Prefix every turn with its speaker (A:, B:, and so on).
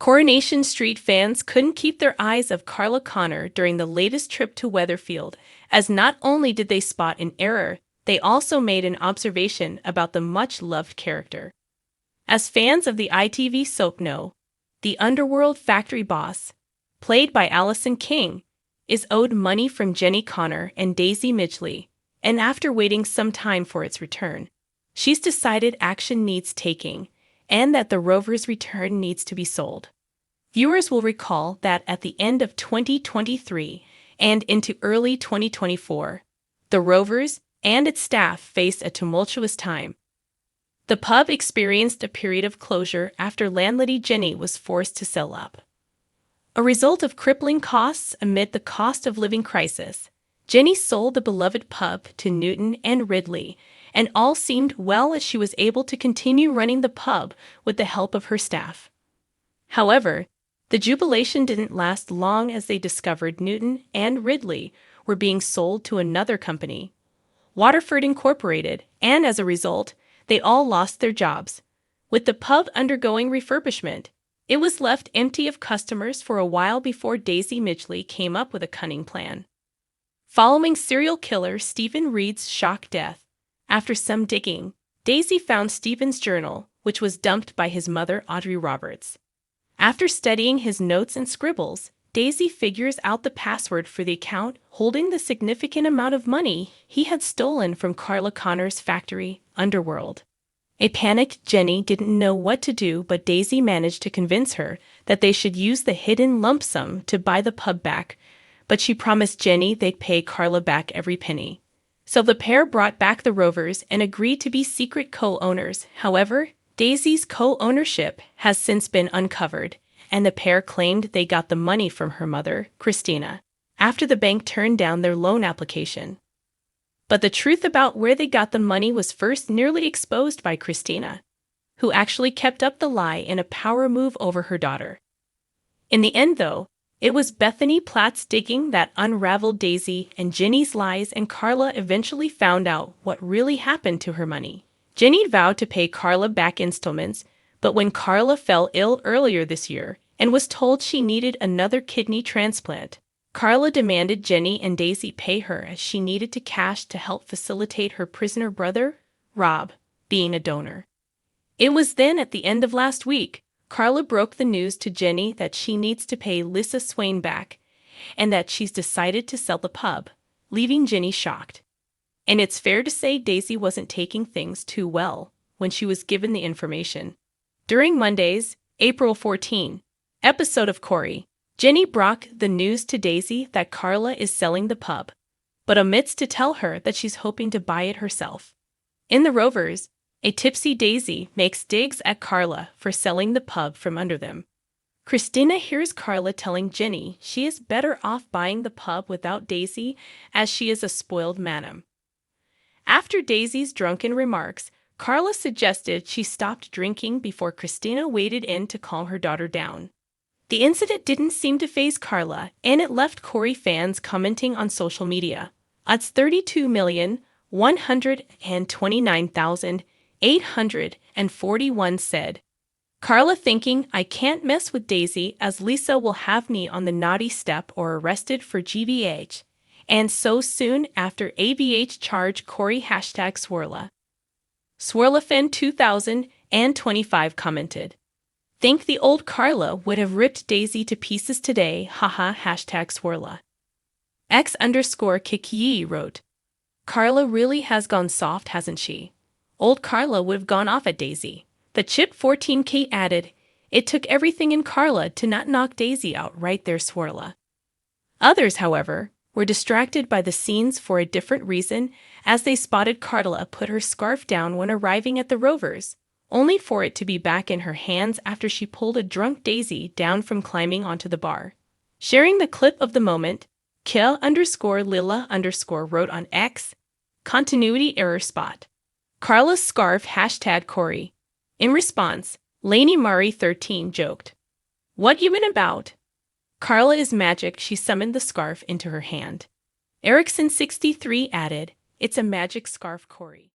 A: Coronation Street fans couldn't keep their eyes off Carla Connor during the latest trip to Weatherfield, as not only did they spot an error, they also made an observation about the much-loved character. As fans of the ITV soap know, the underworld factory boss, played by Alison King, is owed money from Jenny Connor and Daisy Midgley, and after waiting some time for its return, she's decided action needs taking, and that the Rovers' return needs to be sold. Viewers will recall that at the end of 2023 and into early 2024, the Rovers and its staff faced a tumultuous time. The pub experienced a period of closure after landlady Jenny was forced to sell up. A result of crippling costs amid the cost of living crisis, Jenny sold the beloved pub to Newton and Ridley, and all seemed well as she was able to continue running the pub with the help of her staff. However, the jubilation didn't last long as they discovered Newton and Ridley were being sold to another company, Waterford Incorporated, and as a result, they all lost their jobs. With the pub undergoing refurbishment, it was left empty of customers for a while before Daisy Midgley came up with a cunning plan. Following serial killer Stephen Reed's shock death, after some digging, Daisy found Stephen's journal, which was dumped by his mother Audrey Roberts. After studying his notes and scribbles, Daisy figures out the password for the account holding the significant amount of money he had stolen from Carla Connor's factory, Underworld. A panicked Jenny didn't know what to do, but Daisy managed to convince her that they should use the hidden lump sum to buy the pub back, but she promised Jenny they'd pay Carla back every penny. So the pair brought back the Rovers and agreed to be secret co-owners. However, Daisy's co-ownership has since been uncovered, and the pair claimed they got the money from her mother, Christina, after the bank turned down their loan application. But the truth about where they got the money was first nearly exposed by Christina, who actually kept up the lie in a power move over her daughter. In the end, though, it was Bethany Platt's digging that unraveled Daisy and Jenny's lies, and Carla eventually found out what really happened to her money. Jenny vowed to pay Carla back installments, but when Carla fell ill earlier this year and was told she needed another kidney transplant, Carla demanded Jenny and Daisy pay her as she needed to cash to help facilitate her prisoner brother, Rob, being a donor. It was then at the end of last week, Carla broke the news to Jenny that she needs to pay Lissa Swain back and that she's decided to sell the pub, leaving Jenny shocked. And it's fair to say Daisy wasn't taking things too well when she was given the information. During Monday's, April 14, episode of Corey, Jenny broke the news to Daisy that Carla is selling the pub, but omits to tell her that she's hoping to buy it herself. In the Rovers, a tipsy Daisy makes digs at Carla for selling the pub from under them. Christina hears Carla telling Jenny she is better off buying the pub without Daisy as she is a spoiled madam. After Daisy's drunken remarks, Carla suggested she stopped drinking before Christina waded in to calm her daughter down. The incident didn't seem to faze Carla, and it left Corey fans commenting on social media. Odds 32,129,841 said, Carla thinking I can't mess with Daisy as Lisa will have me on the naughty step or arrested for GBH. And so soon after ABH charge Corey #Swirla. Swirlafan 2025 commented, think the old Carla would have ripped Daisy to pieces today, haha #Swirla. X_Kiki wrote, Carla really has gone soft, hasn't she? Old Carla would have gone off at Daisy. The Chip 14K added, it took everything in Carla to not knock Daisy out right there, Swirla. Others, however, were distracted by the scenes for a different reason as they spotted Carla put her scarf down when arriving at the Rovers, only for it to be back in her hands after she pulled a drunk Daisy down from climbing onto the bar. Sharing the clip of the moment, Kill_Lilla_ wrote on X, continuity error spot. Carla's scarf #Corey. In response, Lainey Murray 13 joked, what you been about? Carla is magic, she summoned the scarf into her hand. Erickson 63 added, it's a magic scarf, Corey.